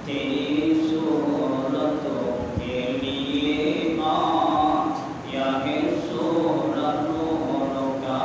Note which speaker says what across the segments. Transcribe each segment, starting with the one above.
Speaker 1: तेरी सूरतों के लिए या है सूरतों का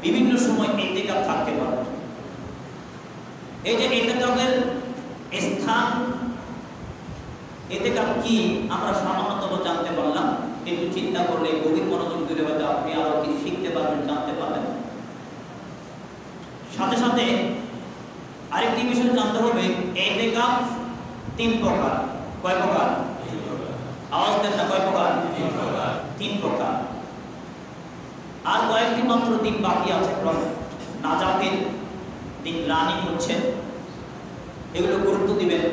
Speaker 2: বিভিন্ন সময় ইতিকাফ থাকতে পারবে।
Speaker 1: এই যে ইতিকাফের স্থান, ইতিকাফ কি আমরা সামান্যতম জানতে পারলাম, একটু চিন্তা করলে গভীর মনোযোগ দিলে হয়তো আপনি আরো কিছু শিখতে পারবেন, জানতে পারবেন। সাথে সাথে আরেকটি বিষয় জানতে হবে, ইতিকাফ তিন প্রকার। কয় প্রকার? আওয়াজ দেন না, কয় প্রকার? তিন প্রকার। আর কয়েকটি মাত্র দিন বাকি আছে, নাজাতের দিন রানিং হচ্ছে। এগুলো গুরুত্ব দিবেন,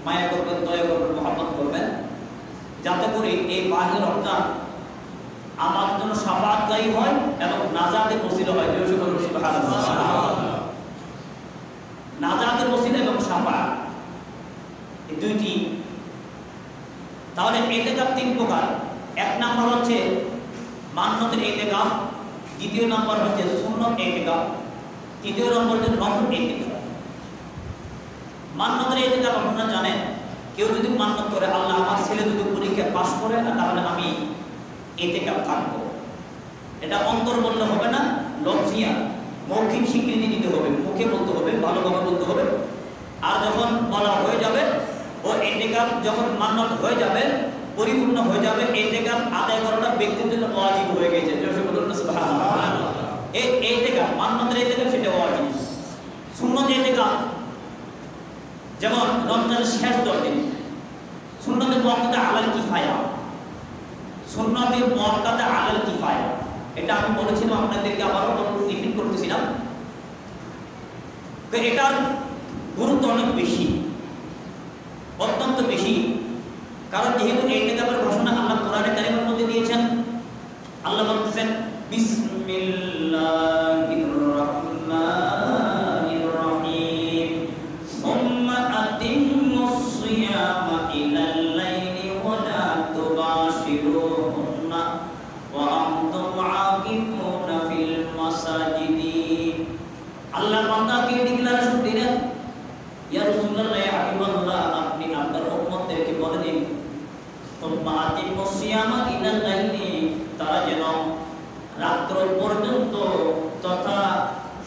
Speaker 1: মায়া করবেন, দয়া করবেন, মহব্বত করবেন, যাতে করে এই মাহে রমজান আমার জন্য শাফাআতকারী হয় এবং নাজাতের ওসিলা হয়। নাজাতের ওসিলা এবং শাফাআত, এই দুইটি। তাহলে ইতিকাফ তিন প্রকার। এক নাম্বার হচ্ছে মান্নতের ইতিকাফ, দ্বিতীয় নাম্বার হচ্ছে সুন্নত ইতিকাফ, তৃতীয় নম্বর হচ্ছে নফল ইতিকাফ। মান্নতের ইতিকাফ আপনারা জানেন, কেউ যদি মান্নত করে, আল্লাহ আমার ছেলে যদি পরীক্ষা পাস করে তাহলে আমি ইতিকাফ থাকবো, এটা অন্তর বললে হবে না, লফজিয়া মৌখিক স্বীকৃতি দিতে হবে, মুখে বলতে হবে, ভালোভাবে বলতে হবে। আর যখন বলা হয়ে যাবে, ও ইতিকাফ যখন মান্নত হয়ে যাবে, পরিপূর্ণ হয়ে যাবে, ইতিকাফ আদায় করাটা ব্যক্তির জন্য ওয়াজিব হয়ে গেছে। সুবহানাল্লাহ। এই ইতিকাফ, মান্নতের ইতিকাফ সেটা ওয়াজিব। সুন্নত ইতিকাফ যেমন রমজানের শেষ 10 দিন, সুন্নতের মুআক্কাদা আলাল কিফায়া, সুন্নতের মুআক্কাদা আলাল কিফায়া, এটা আমি বলেছিলাম আপনাদেরকে, আবারও রিপিট করতেছিলাম। তো এটার গুরুত্ব অনেক বেশি, অত্যন্ত বেশি। কারণ যেহেতু ইতিকাফের ঘোষণা আল্লাহ কোরআনে কারিমের মধ্যে দিয়েছেন। আল্লাহ বলতেছেন, বিসমিল্লাহির রাহমানির রাহিম, সুম্মা আতিম্মুস সিয়ামা ইলাল লাইলি ওয়া লা তুবাশিরুহুন্না ওয়া আনতুম আকিফুনা ফিল মাসাজিদি। আল্লাহ বান্দাকে ডিক্লারেশন দিলেন, ইয়া রাসূলুল্লাহ, ইয়া হাবিবাল্লাহ, আপনি আপনার উম্মতদেরকে বলে দিন, সুম্মা আতিম্মুস সিয়ামা ইলাল লাইলি, তারা যেন রাত্র পর্যন্ত তথা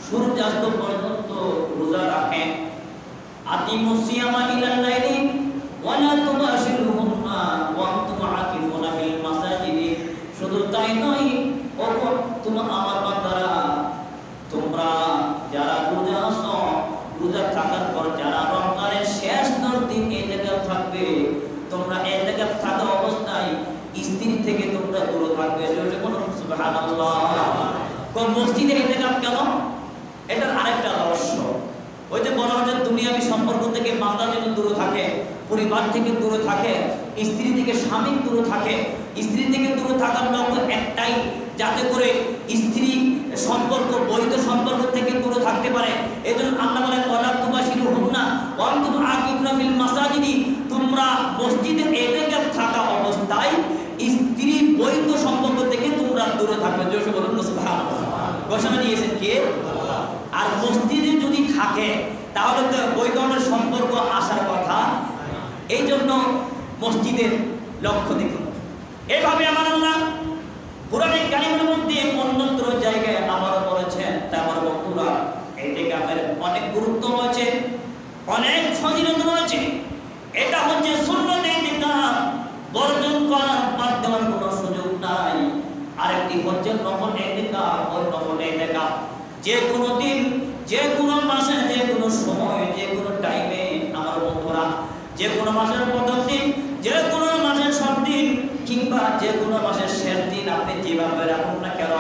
Speaker 1: সূর্যাস্ত পর্যন্ত রোজা রাখেন। আতিমুস সিয়ামা ইলাল লাইলি ওয়া লা তুবাশিরুহুন্না ওয়া আনতুম আকিফুনা ফিল মাসাজিদি। শুধু তাই নয়, ও আমার বান্দারা, তোমরা যারা রোজা আছো, রোজা থাকার পর যারা রমজানের শেষ 10 দিন ইতিকাফ থাকবে, তোমরা ইতিকাফ থাকা অবস্থায় স্ত্রী থেকে তোমরা দূরে থাকবে। সুবহানাল্লাহ। কোন মসজিদে ইতিকাফ কেন? এটার আরেকটা রহস্য। ওই যে বলা হচ্ছে দুনিয়াবি সম্পর্ক থেকে বান্দা যেন দূরে থাকে, পরিবার থেকে দূরে থাকে, স্ত্রী থেকে স্বামী দূরে থাকে। স্ত্রী থেকে দূরে থাকার লক্ষ্য একটাই, যাতে করে স্ত্রী সম্পর্ক, বৈধ সম্পর্ক থেকে দূরে থাকতে পারে। এজন্য আল্লাহ বলেন, ওয়ালা তুবাশিরুহুন্না ওয়া আনতুম আকিফুনা ফিল মাসাজিদি, তোমরা মসজিদে ইতিকাফ থাকা অবস্থায় স্ত্রী বৈধ সম্পর্ক থেকে তোমরা দূরে থাকবে। জোরে বলুন সুবহানাল্লাহ। ঘোষণা দিয়েছেন কে? আল্লাহ। আর মসজিদে যদি থাকে তাহলে তো ওই ধরনের সম্পর্ক আসার কথা। এই জন্য মসজিদের লক্ষ্য দেখুন। এইভাবে আমার আল্লাহ কোরআনে কারিমের মধ্যে অন্যত্র জায়গায় আমারও বলেছেন। তা আমার বন্ধুরা, ইতিকাফের অনেক গুরুত্ব রয়েছে, অনেক ফজিলত রয়েছে। এটা হচ্ছে সুন্নত ইতিকাফ, বর্জন করার বাদ দেওয়ার কোনো সুযোগ নাই। আরেকটি হচ্ছে নফল ইতিকাফ। ওই নফল ইতিকাফ যে কোনো দিন, যে কোনো মাসে, যে কোনো সময়, যে কোনো টাইমে আমার বন্ধুরা, যে কোনো মাসের প্রথম দিন, যে কোনো মাসের সব দিন, কিংবা যে কোনো মাসের শেষ দিন, আপনি যেভাবে রাখুন না কেন,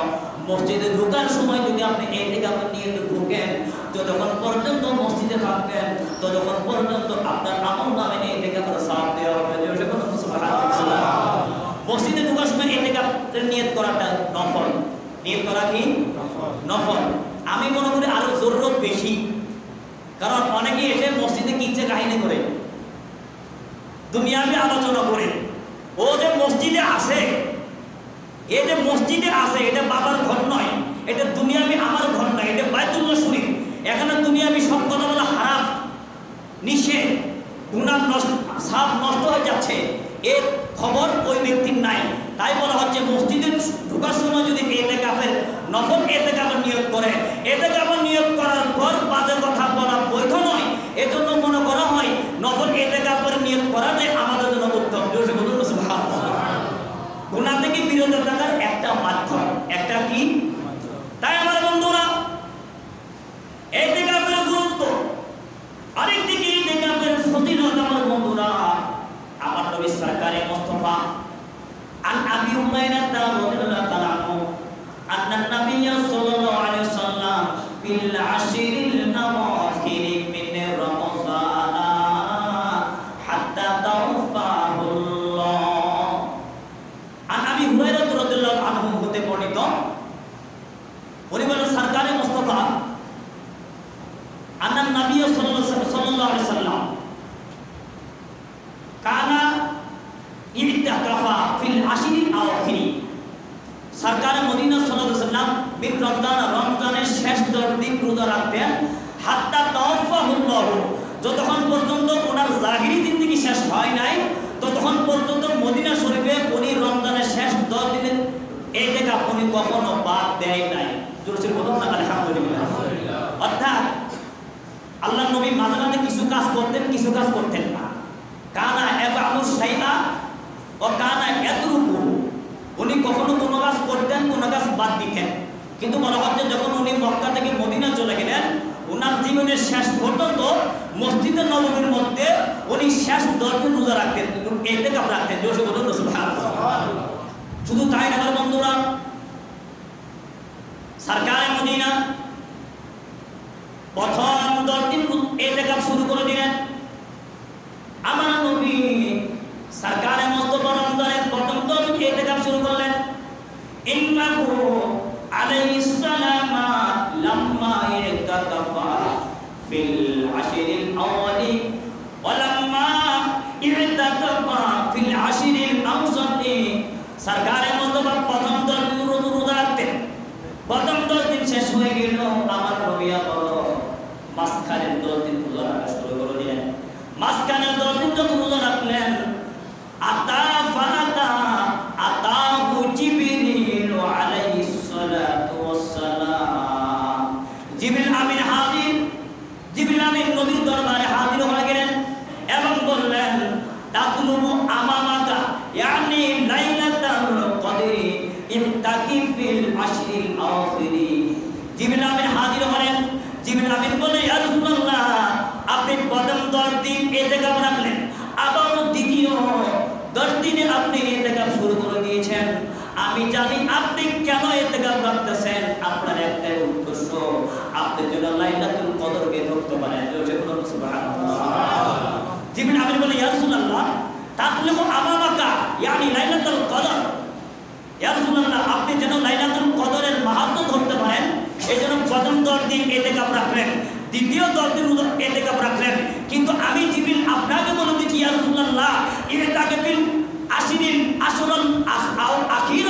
Speaker 1: মসজিদে ঢোকার সময় যদি আপনি ইতিকাফ নিয়ে ঢোকেন, যতক্ষণ পর্যন্ত মসজিদে থাকবেন ততক্ষণ পর্যন্ত আপনার আমল নামে ইতিকাফের সওয়াব দেওয়া হবে। মসজিদে ঢোকার সময় ইতিকাফের নিয়ত করাটা নফল। নিয়ত করা কি নফল। আমি মনে করি আরো জরুরত বেশি, কারণ অনেকে এসে মসজিদে কিচ্ছে কাহিনী করে, দুনিয়াবি আলোচনা করে। ও যে মসজিদে আসে, এ যে মসজিদে আসে, এটা বাবার ঘর নয়, এটা দুনিয়াবি আমার ঘর নয়, এটা বাইতুল্লাহ শরীফ। এখানে দুনিয়াবি সব কথা বলা হারাম, নিষেধ, গুনাহ সাফ নষ্ট হয়ে যাচ্ছে, এর খবর ওই ব্যক্তির নাই। তাই বলা হচ্ছে মসজিদে ঢোকার সময় যদি ইতিকাফের নফল ইতিকাফের নিয়ত করে, ইতিকাফের নিয়ত করার পর বাজে কথা বলা বৈধ নয়। হুরায়রা রাদিয়াল্লাহু তাআলা আনহু আন্না নাবিয়্য সাল্লাল্লাহু আলাইহি ওয়াসাল্লাম ফিল আশরিল আওয়াখির মিন রমাযান হাত্তা তাওফাহুল্লাহ। আন আবি হুরায়রা রাদিয়াল্লাহু আনহু হতে বর্ণিত, উনি বলেন সরকারে মুস্তাফা আন্না নাবিয়্য সাল্লাল্লাহু আলাইহি ওয়াসাল্লাম কানা ইতিকাফা ফিল আশরিল আওয়াখির। সরকার মদিনা সাল্লাল্লাহু আলাইহি ওয়াসাল্লাম মিন রমজানের শেষ 10 দিন রোজা রাখতেন, হাত্তা তাওফাহুল্লাহ, যতক্ষণ পর্যন্ত ওনার জাহিরি জিন্দেগি শেষ হয় নাই ততক্ষণ পর্যন্ত মদিনা শরীফে উনি রমজানের শেষ 10 দিনের ইতিকাফ উনি কখনো বাদ দেয় নাই। জোরে বলুন না আলহামদুলিল্লাহ। অর্থাৎ আল্লাহর নবী মাঝে মাঝে কিছু কাজ করতেন, কিছু কাজ করতেন না। কানা ইয়াফআলু শাইআ ও কানা ইয়াতরুকু, উনি কখনো কোনো কাজ করতেন, কোনো কাজ বাদ দিতেন। কিন্তু বলা হচ্ছে যখন উনি মক্কা থেকে মদিনা চলে গেলেন, ওনার জীবনের শেষ পর্যন্ত মসজিদে নববীর মধ্যে উনি শেষ 10 দিন রোজা রাখতেন, ইতিকাফ রাখতেন। জোরে বলুন সুবহানাল্লাহ। শুধু তাই না বন্ধুরা, সরকারে মদিনা প্রথম 10 দিন ইতিকাফ শুরু করে দিলেন। আমার নবী সরকারে মুস্তাফা রমজানের প্রথম 10 দিন ইতিকাফ শুরু করলেন। ইন্নাহু আলাইহিস সালাম লাম্মা ইতিকাফা ফিল আশরিল আওয়ালি ওয়া লাম্মা ইতিকাফা ফিল আশরিল আওসাতি। সরকারে মুস্তাফা প্রথম 10 দিন রোজা রাখতেন। প্রথম 10 দিন শেষ হয়ে গেল, আমার নবী আবার মাঝখানে 10 দিন রোজা রাখা শুরু করে দিলেন। মাঝখানে 10 দিন যখন রোজা রাখলেন, আতাহু জিবরিল আলাইহিস সালাতু ওয়াস সালাম, জিবরিল আমিন হাজির, জিবরিল আমিন নবীর দরবারে হাজির হয়ে গেলেন এবং বললেন তাতলুবু আমামাকা ইয়ানি লাইলাতুল কদরি ইমতাকিফ ফিল আশরিল আওয়াখির। জিবরিল আমিন হাজির হলেন। জিবরিল আমিন বলে ইয়া রাসূলুল্লাহ, আপনি প্রথম 10 দিন ইতিকাফ রাখলেন, আবার দ্বিতীয় 10 দিনে আপনি ইতিকাফ শুরু করে দিয়েছেন। আমি জানি আপনি কেন ইতিকাফ রাখতেছেন। আপনার একটাই উদ্দেশ্য, আপনি যেন লাইলাতুল কদরকে ধরতে পারেন। জোরে বলুন সুবহানাল্লাহ। জিবরিল আমিন বলে ইয়া রাসূলুল্লাহ, তাতলুবু আমামাকা ইয়ানি লাইলাতুল কদর। ইয়া রাসূলুল্লাহ, আপনি যেন লাইলাতুল কদরের মাহাত্ম্য ধরতে পারেন, এইজন্য প্রথম 10 দিন ইতিকাফ রাখলেন, দ্বিতীয় 10 দিন ইতিকাফ রাখলেন। কিন্তু আমি জিবরিল আপনাকে বলে দিচ্ছি ইয়া রাসূলুল্লাহ, ইতিকাফিল আশরিল আশরুল আখির,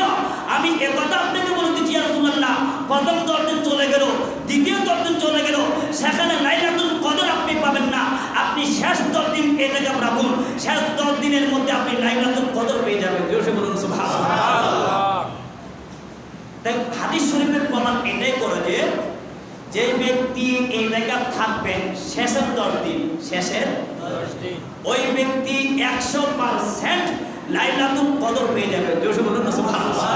Speaker 1: আমি একথা আপনাকে বলে দিচ্ছি ইয়া রাসূলুল্লাহ, প্রথম 10 দিন চলে গেল, দ্বিতীয় 10 দিন চলে গেল, সেখানে লাইলাতুল কদর আপনি পাবেন না। আপনি শেষ 10 দিন ইতিকাফ রাখুন, শেষ 10 দিনের মধ্যে আপনি লাইলাতুল কদর পেয়ে যাবেন। জোরে বলুন সুবহানাল্লাহ। তাই হাদিস শরীফের প্রমাণ এটাই করে যে ব্যক্তি ইতিকাফ থাকবেন শেষের 10 দিন, শেষের 10 দিন, ওই ব্যক্তি 100% লাইলাতুল কদর পেয়ে যাবে। জোরে বলুন সুবহানাল্লাহ।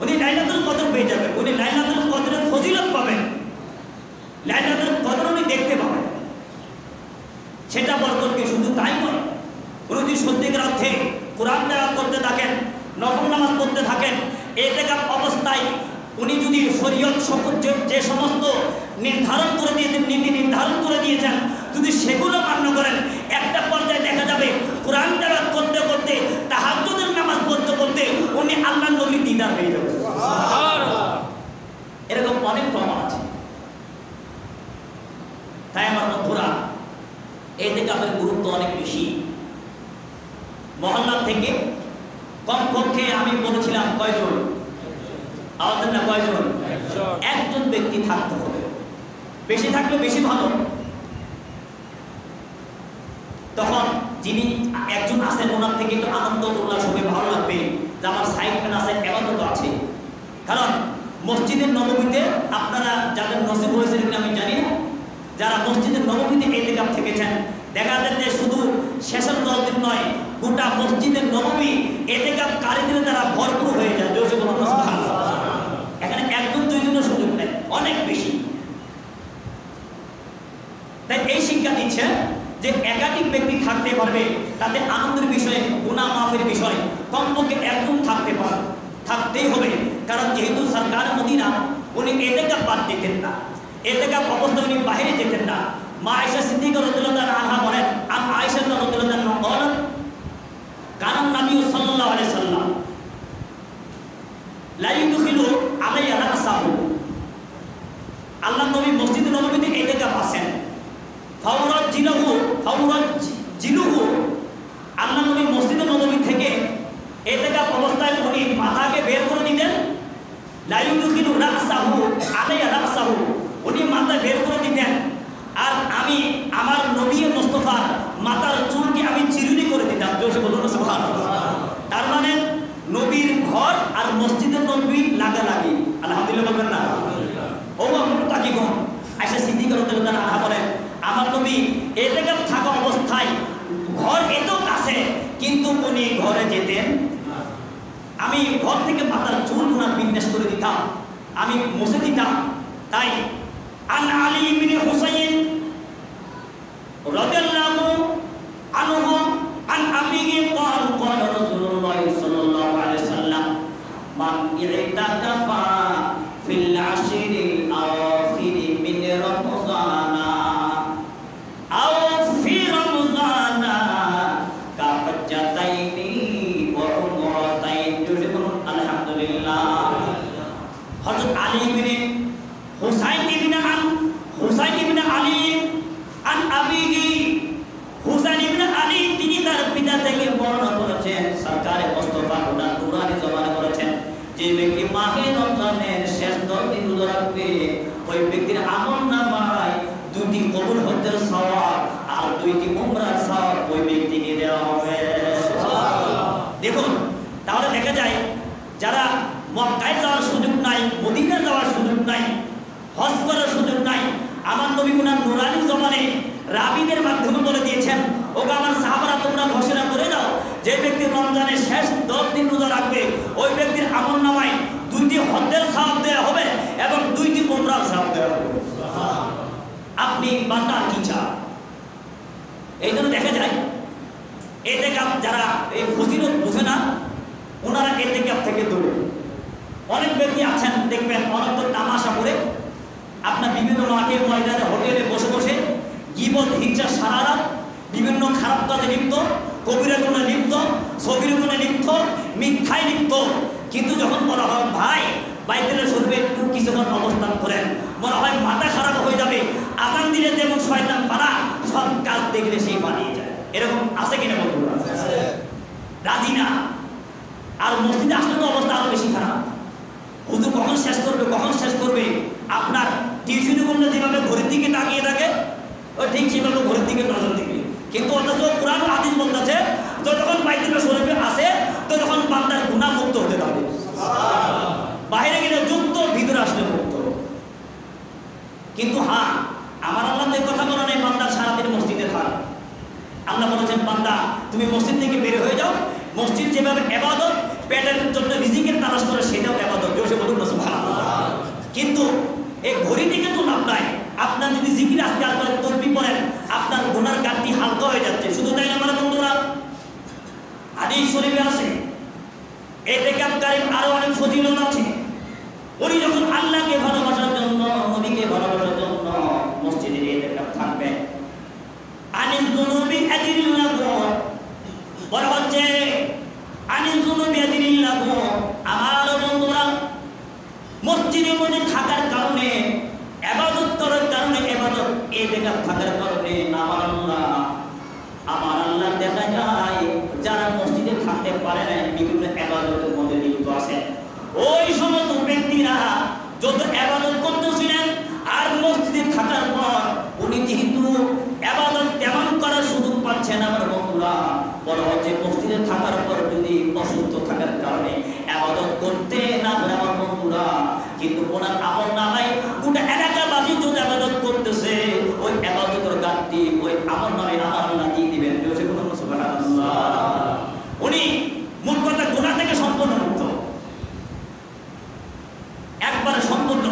Speaker 1: উনি লাইলাতুল কদর পেয়ে যাবেন, উনি লাইলাতুল কদরের ফজিলত পাবেন, লাইলাতুল কদর উনি দেখতে পাবেন। সেটা বরকত কি শুধু তাই নয়, উনি যদি সত্যিকার অর্থে কোরআন তেলাওয়াত করতে থাকেন, নফল নামাজ পড়তে থাকেন, ইতিকাফ অবস্থায় উনি যদি শরীয়ত যে সমস্ত নির্ধারণ করে দিয়েছেন, নীতি নির্ধারণ করে দিয়েছেন, যদি সেগুলো মান্য করেন, একটা পর্যায়ে দেখা যাবে কোরআন তেলাওয়াত করতে করতে, তাহাজ্জুদের নামাজ পড়তে পড়তে উনি আল্লাহর নবীর দিদার পেয়ে যাবেন। সুবহানাল্লাহ। এরকম অনেক প্রমাণ আছে। তাই আমার বন্ধুরা, ইতিকাফের গুরুত্ব অনেক বেশি। মহল্লা থেকে কমপক্ষে আমি বলেছিলাম কয়জন, আমাদের না কয়জন, একজন ব্যক্তি থাকতে হবে, বেশি থাকলে বেশি ভালো। তখন যিনি একজন আছেন ওনার থেকে একটু আনন্দ উল্লাস হবে, ভালো লাগবে যে আমার সাইড ম্যান আছে, এবাদত আছে। কারণ মসজিদের নববীতে আপনারা যাদের নসিব হয়েছে কিনা আমি জানি না, যারা মসজিদের নববীতে ইতিকাফ থেকেছেন, দেখা যাচ্ছে শুধু শেষের 10 দিন নয়, গোটা মসজিদের নববী ইতিকাফকারীদের দ্বারা ভরপুর হয়ে যায়। জোরে বলুন সুবহানাল্লাহ। এখানে একজন দুইজনের সুযোগ নেই, অনেক বেশি। তাই এই শিক্ষা দিচ্ছে যে একাধিক ব্যক্তি থাকতে পারবে, তাতে আনন্দের বিষয়, গুনাহ মাফের বিষয় কমপক্ষে একজন থাকতেই হবে। কারণ যেহেতু সরকার মদিনা, উনি এতেকাফ বাদ দিতেন না, এতেকাফ অবস্থায় উনি বাইরে যেতেন না। মা আয়েশা সিদ্দিকা রাদিয়াল্লাহু আনহা বলেন, আর আয়েশা রাদিয়াল্লাহু আনহা বলেন, কারণ নবী সাল্লাল্লাহু আলাইহি সাল্লাম লা ইউদখিলু আলাইয়া রাসাহু, আল্লাহ নবী মসজিদে নববীতে এতেকাফ আছেন, জিলুহু, আল্লাহ নবী মসজিদে নববী থেকে এতেকাফ অবস্থায় উনি মাথাকে বের করে দিতেন। লা ইউদখিলু রাসাহু আলাইয়া রাসাহু, উনি মাথা বের করে দিতেন, আর আমি আমার নবী মুস্তাফার মাথার চুলকে আমি চিরুনি করে দিতাম। জোরে বলুন সুবহানাল্লাহ। তার মানে নবীর ঘর আর মসজিদের নবী লাগালাগি। আলহামদুলিল্লাহ বলবেন না? ও আপনারা তাকি কোন আয়েশা সিদ্দিকা রাদিয়াল্লাহু আনহা বলেন, আমার নবী এতেকাফ থাকা অবস্থায় ঘর এত কাছে, কিন্তু উনি ঘরে যেতেন, আমি ঘর থেকে মাথার চুল ওনার বিন্যাস করে দিতাম, আমি মুছে দিতাম। তাই আন আলী ইবনে হুসাইন রাদিয়াল্লাহু আনহু আন আবিহি قال قال رسول الله صلى الله عليه وسلم من اعتكف في العشر الأواخر من رمضان أو في رمضان كحجتين وعمرتين الحمد لله. হযরত আলী ইবনে হুসাইন ইবনে আলী আন আবিহি, হুসাইন ইবনে আলী তিনি তার পিতা থেকে বর্ণনা করেছেন, সরকারে মুস্তাফা ওনার নুরানি জবানে বলেছেন, যে ব্যক্তি মাহে রমজানের শেষ 10 দিন রোজা রাখবে, ওই ব্যক্তির আমলনামায় 2টি কবুল হজ্জের সওয়াব আর 2টি উমরার সওয়াব ওই ব্যক্তিকে দেওয়া হবে। দেখুন, তাহলে দেখা যায় যারা মক্কায় যাওয়ার সুযোগ নাই, মদিনা যাওয়ার সুযোগ নাই, হজ করার সুযোগ নাই, আমার নবী ওনার নুরানি জবানে রাবীদের মাধ্যমে বলে দিয়েছেন, ওগো আমার সাহাবারা তোমরা ঘোষণা করে দাও, যে ব্যক্তি রমজানের শেষ 10 দিন রোজা রাখবে, ওই ব্যক্তির আমলনামায় 2টি হজ্জের সওয়াব দেওয়া হবে এবং 2টি উমরার সওয়াব দেওয়া হবে। আপনি বান্দা কি চান? এই জন্য দেখা যায় এতেকাফ যারা এই ফজিলত বুঝে না, ওনারা এতেকাফ থেকে দূরে। অনেক ব্যক্তি আছেন দেখবেন অনন্ত তামাশা করে আপনার বিভিন্ন মাঠে ময়দানে হোটেলে বসে বসে গীবত হিংসা সারা রাত বিভিন্ন খারাপ কাজে লিপ্ত, কবিরা গুণে লিপ্ত, সগীরা গুণে লিপ্ত, মিথ্যায় লিপ্ত। কিন্তু যখন বলা হয় ভাই বাইতুল শরীফে একটু কিছুক্ষণ অবস্থান করেন, মনে হয় মাথা খারাপ হয়ে যাবে, আযান দিলে যেমন শয়তান পালা, সব কাজ দেখলে সেই পালিয়ে যায়। এরকম আছে কিনা বন্ধুরা? রাজি না। আর মসজিদে আসলে তো অবস্থা আরো বেশি খারাপ। হুজুর কখন শেষ করবে, আপনার টিউশনি করলে যেভাবে ঘড়ির দিকে তাকিয়ে থাকে, ওই ঠিক সেভাবে ঘড়ির দিকে নজর দিবে। কিন্তু অথচ কোরআন হাদিস বলতেছে যতক্ষণ বাইতুল শরীফে আসে ততক্ষণ বান্দার গুনাহ মুক্ত হতে পারবে, বাইরে গেলে যুক্ত, ভিতরে আসলে মুক্ত। কিন্তু হ্যাঁ, আমার আল্লাহ তো এই কথা বলে নাই বান্দা সারাদিন মসজিদে থাক। আল্লাহ বলেছেন বান্দা তুমি মসজিদ থেকে বের হয়ে যাও, মসজিদ যেভাবে ইবাদত, পেটের জন্য রিজিকের তালাশ করে সেটাও ইবাদত। জোরে বলুন না সুবহানাল্লাহ। কিন্তু এই ঘড়ি থেকে তো লাভ নাই। আপনার যদি জিকির আজকাল করেন, তসবিহ পড়েন, আপনার গুনার গাঁটটি হালকা হয়ে যাচ্ছে। শুধু তাই না, আমার বন্ধুরা, হাদিস শরীফে আছে এতেকাফকারীর আরো অনেক ফজিলত আছে। উনি যখন আল্লাহকে ভালোবাসার জন্য, নবীকে ভালোবাসার জন্য মসজিদে এতেকাফ থাকবেন, আনিল যুনুবি আজরিল্লাহ বলা হচ্ছে, আনিল যুনুবি আজরিল্লাহ। আমার বন্ধুরা, মসজিদের মধ্যে থাকার কারণে, ইবাদত করার কারণে, ইবাদত এতেকাফ থাকার কারণে আমার আল্লাহ দেখা যায় যারা মসজিদে থাকতে পারে না, বিভিন্ন ইবাদতের মধ্যে লিপ্ত আছে, ওই সমস্ত ব্যক্তিরা যত ইবাদত করতেছিলেন আর মসজিদে থাকার পর উনি যেহেতু ইবাদত তেমন করার সুযোগ পাচ্ছেন, আমার বন্ধুরা বলা হচ্ছে মসজিদে থাকার পর যদি অসুস্থ থাকার কারণে ইবাদত করতে না পারে আমার বন্ধুরা, কিন্তু ওনার আমলনামায় গোটা এলাকাবাসী যদি ইবাদত করতেছে, ওই ইবাদতের গাঁটটি ওই আমলনামায় আমার আল্লাহ দিয়ে দিবেন। সুবহানাল্লাহ। উনি মূল কথা গুনাহ থেকে সম্পূর্ণ মুক্ত, একবারে সম্পূর্ণ।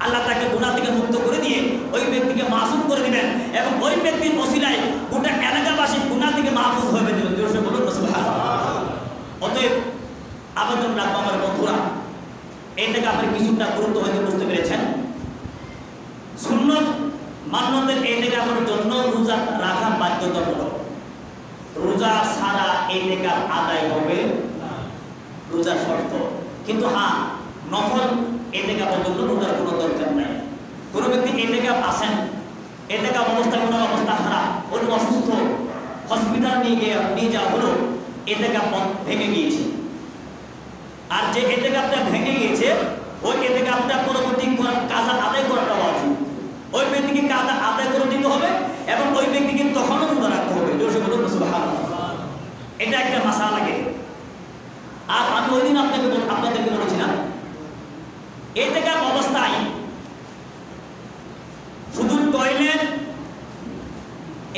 Speaker 1: আল্লাহ তাকে গুনাহ থেকে মুক্ত করে দিয়ে ওই ব্যক্তিকে মাসুম করে দিবেন এবং ওই ব্যক্তির ওসিলায় গোটা এলাকাবাসী গুনাহ থেকে মাহফুজ হবে। জোরে বলুন সুবহানাল্লাহ। অতএব আবেদন রাখবো আমার বন্ধুরা, এটাকে আপনি কিছুটা গুরুত্ব হয়তো বুঝতে পেরেছেন। সুন্নত মান্যতের এতেকাফের জন্য রোজা রাখা বাধ্যতামূলক। রোজা ছাড়া এতেকাফ আদায় হবে না, রোজা শর্ত। কিন্তু হ্যাঁ, নফল এতেকাফের জন্য রোজার কোনো দরকার নাই। কোনো ব্যক্তি এতেকাফ আছেন, এতেকাফ অবস্থায় কোনো অবস্থা খারাপ, কোনো অসুস্থ, হসপিটাল নিয়ে যাওয়া হলো, এতেকাফ ভেঙে গিয়েছে। আর যে এতেকাফটা ভেঙে গিয়েছে ওই এতেকাফটা পরবর্তী কাজা আদায় করাটা উচিত। ওই ব্যক্তিকে কাজা আদায় করে দিতে হবে এবং ওই ব্যক্তিকে তখনও রোজা রাখতে হবে। জোরে বলুন সুবহানাল্লাহ। এটা একটা মাসআলা লাগে। আর আমি ওই দিন আপনাদেরকে বলেছিলাম, এতেকাফ অবস্থায় শুধু টয়লেট,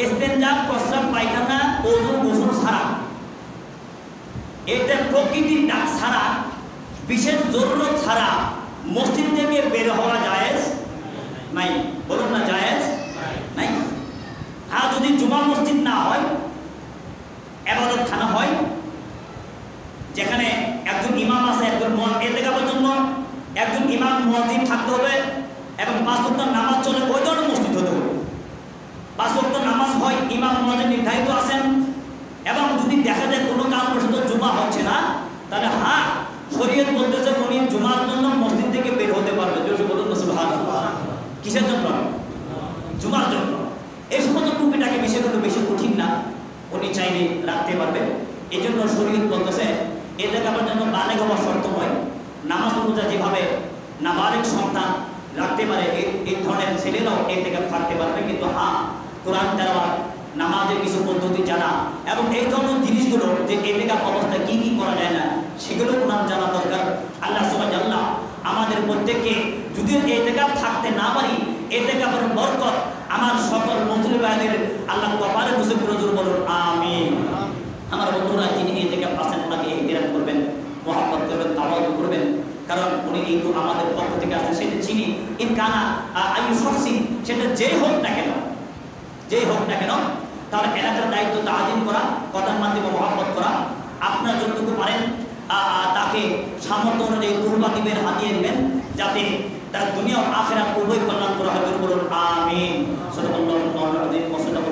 Speaker 1: ইস্তেনজা, প্রস্রাব, পায়খানা, ওযু, গোসল ছাড়া, এটা প্রকৃতির ডাক ছাড়া, বিশেষ জরুরত ছাড়া মসজিদ থেকে বের হওয়া জায়েজ নাই। বলুন না, জায়েজ নাই। হ্যাঁ, যদি জুমা মসজিদ না হয়, ইবাদতখানা হয়, যেখানে একজন ইমাম আছে, একজন এতেকাফের জন্য একজন ইমাম মুয়াজ্জিন থাকতে হবে এবং 5 ওয়াক্ত নামাজ চলে, ওই ধরনের মসজিদ হতে হবে। 5 ওয়াক্ত নামাজ হয়, ইমাম মুয়াজ্জিন নির্ধারিত আছেন, এবং যদি দেখা যায় কোনো কারণবশত জুমা হচ্ছে না, তাহলে হ্যাঁ, শরীয়ত বলতেছে উনি জুমার জন্য মসজিদ থেকে বের হতে পারবে। জোরে বলুন সুবহানাল্লাহ। কিসের জন্য? জুমার জন্য। এই সমস্ত টুপিটাকে বিষয়গুলো বেশি কঠিন না, উনি চাইলে রাখতে পারবে। এই জন্য শরীয়ত বলতেছে এতেকাফের জন্য বালেগ হওয়া শর্ত নয়। নামাজ রোজা যেভাবে নাবালেগ সন্তান রাখতে পারে, এই ধরনের ছেলেরাও এতেকাফ থাকতে পারবে। কিন্তু হ্যাঁ, কোরআন তেলাওয়াত, নামাজের কিছু পদ্ধতি জানা এবং এই ধরনের জিনিসগুলো যে এতেকাফ অবস্থায় কি কি করা যায় না, সেগুলো কোরআন জানা দরকার। আল্লাহ সুবহানাল্লাহ আমাদের প্রত্যেককে যদি এতেকাফ থাকতে না পারি, এতেকাফের বরকত আমার সকল মুসলিম ভাইদের আল্লাহ কপালে বসে প্রচুর বলুন আমিন। আমার বন্ধুরা, যিনি এতেকাফ আছেন ওনাকে ইহতিরাম করবেন, মহব্বত করবেন, তাওয়াজ্জু করবেন, কারণ উনি কিন্তু আমাদের পক্ষ থেকে আছেন। সেটা চিনি ইনকানা আয়ু শখসি, সেটা যেই হোক না কেন, তার এলাকার দায়িত্ব তাজিম করা, কথার মাধ্যমে মহব্বত করা, আপনার যতটুকু পারেন তাকে সামর্থ্য অনুযায়ী তুহফা দিবেন, হাতিয়ে দিবেন, যাতে তার দুনিয়া ও আখিরাত উভয় কল্যাণ করা হয়। বলুন আমিন। সাল্লাল্লাহু আলাইহি ওয়া সাল্লাম।